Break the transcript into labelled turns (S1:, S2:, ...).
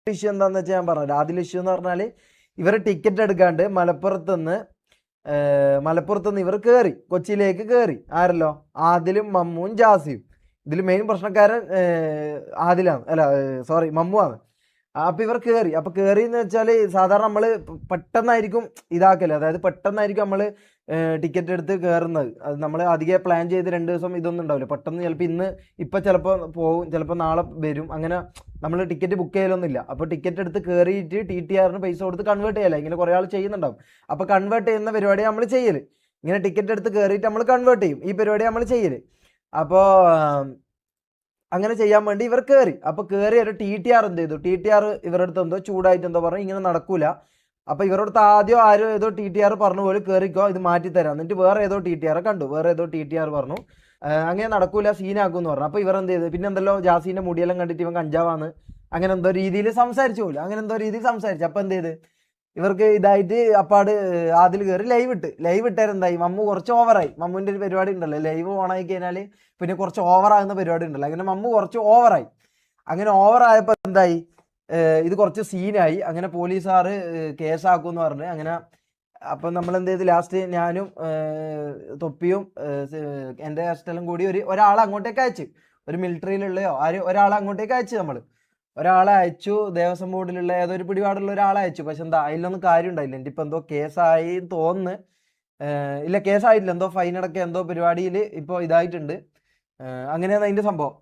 S1: Issue എന്താന്ന് വെച്ചാൽ ഞാൻ പറഞ്ഞു. ആദ്യ ഇഷ്യൂ എന്ന് പറഞ്ഞാൽ ഇവർ ടിക്കറ്റ് എടുക്കാണ്ട് മലപ്പുറത്തുനിന്ന് ഇവർ കയറി കൊച്ചിയിലേക്ക് കയറി. ആരല്ലോ? ആദിലും മമ്മുവും ജാസിയും. ഇതിൽ മെയിൻ പ്രശ്നക്കാരൻ ആദിലാണ്, അല്ല സോറി മമ്മുവാണ്. അപ്പൊ ഇവർ കയറി. അപ്പൊ കയറി എന്ന് വെച്ചാൽ സാധാരണ നമ്മള് പെട്ടെന്നായിരിക്കും ഇതാക്കല്, അതായത് പെട്ടെന്നായിരിക്കും നമ്മള് ടിക്കറ്റ് എടുത്ത് കയറുന്നത്. അത് നമ്മൾ അധികം പ്ലാൻ ചെയ്ത് 2 ദിവസം ഇതൊന്നും ഉണ്ടാവില്ല. പെട്ടെന്ന് ചിലപ്പോൾ ഇപ്പൊ ചിലപ്പോൾ പോകും, ചിലപ്പോൾ നാളെ വരും. അങ്ങനെ നമ്മൾ ടിക്കറ്റ് ബുക്ക് ചെയ്യലൊന്നുമില്ല. അപ്പോൾ ടിക്കറ്റ് എടുത്ത് കയറിയിട്ട് TTRന് പൈസ കൊടുത്ത് കൺവേർട്ട് ചെയ്യല. ഇങ്ങനെ കുറേ ആൾ ചെയ്യുന്നുണ്ടാവും. അപ്പോൾ കൺവേർട്ട് ചെയ്യുന്ന പരിപാടി നമ്മൾ ചെയ്യല്. ഇങ്ങനെ ടിക്കറ്റ് എടുത്ത് കയറിയിട്ട് നമ്മൾ കൺവേർട്ട് ചെയ്യും. ഈ പരിപാടി നമ്മൾ ചെയ്യല്. അപ്പോൾ അങ്ങനെ ചെയ്യാൻ വേണ്ടി ഇവർ കയറി. അപ്പോൾ കയറി ഒരു TTR എന്ത് ചെയ്തു? TTR ഇവരുടെ അടുത്ത് എന്തോ ചൂടായിട്ട് എന്തോ പറഞ്ഞു, ഇങ്ങനെ നടക്കൂല. അപ്പോൾ ഇവരുടെ അടുത്ത് ആദ്യം ആരോ ഏതോ TTR പറഞ്ഞു പോലെ കയറിക്കോ, ഇത് മാറ്റി തരാം. എന്നിട്ട് വേറെ ഏതോ TTR കണ്ടു, വേറെ ഏതോ TTR പറഞ്ഞു അങ്ങനെ നടക്കൂല, സീനാക്കും എന്ന് പറഞ്ഞു. അപ്പോൾ ഇവർ എന്ത് ചെയ്തു? പിന്നെ എന്തല്ലോ ജാസീൻ്റെ മുടിയെല്ലാം കണ്ടിട്ട് ഇവൻ കഞ്ചാവാന്ന് അങ്ങനെ എന്തോ രീതിയിൽ സംസാരിച്ചു പോലും. അങ്ങനെ എന്തോ രീതിയിൽ സംസാരിച്ചു. അപ്പോൾ എന്ത് ചെയ്ത് ഇവർക്ക് ഇതായിട്ട് അപ്പാട് അതിൽ കയറി ലൈവ് ഇട്ടാൽ എന്തായി? മമ്മു കുറച്ച് ഓവറായി. മമ്മുവിൻ്റെ ഒരു പരിപാടി ഉണ്ടല്ലോ, ലൈവ് ഓണായി കഴിഞ്ഞാൽ പിന്നെ കുറച്ച് ഓവറാകുന്ന പരിപാടി ഉണ്ടല്ലോ. അങ്ങനെ മമ്മു കുറച്ച് ഓവറായി. അങ്ങനെ ഓവറായപ്പോൾ എന്തായി? ഇത് കുറച്ച് സീനായി. അങ്ങനെ പോലീസുകാർ കേസാക്കും എന്ന് പറഞ്ഞ് അങ്ങനെ. അപ്പം നമ്മൾ എന്ത് ചെയ്ത് ലാസ്റ്റ് ഞാനും തൊപ്പിയും എൻ്റെ ഹോസ്റ്റലും കൂടി ഒരാളെ അങ്ങോട്ടേക്ക് അയച്ചു. ഒരു മിലിറ്ററിയിലുള്ളയോ ഒരാളെ അങ്ങോട്ടേക്ക് അയച്ചു. നമ്മൾ ഒരാളെ അയച്ചു, ദേവസ്വം ബോർഡിലുള്ള ഏതൊരു പിടിപാടുള്ള ഒരാളെ അയച്ചു. പക്ഷെ എന്താ അതിലൊന്നും കാര്യം ഉണ്ടായില്ല. എൻ്റെ ഇപ്പം എന്തോ കേസായി തോന്നുന്നു. ഇല്ല, കേസായിട്ടില്ല. എന്തോ ഫൈൻ അടക്കം എന്തോ പരിപാടിയിൽ ഇപ്പോൾ ഇതായിട്ടുണ്ട്. അങ്ങനെയാണ് അതിൻ്റെ സംഭവം.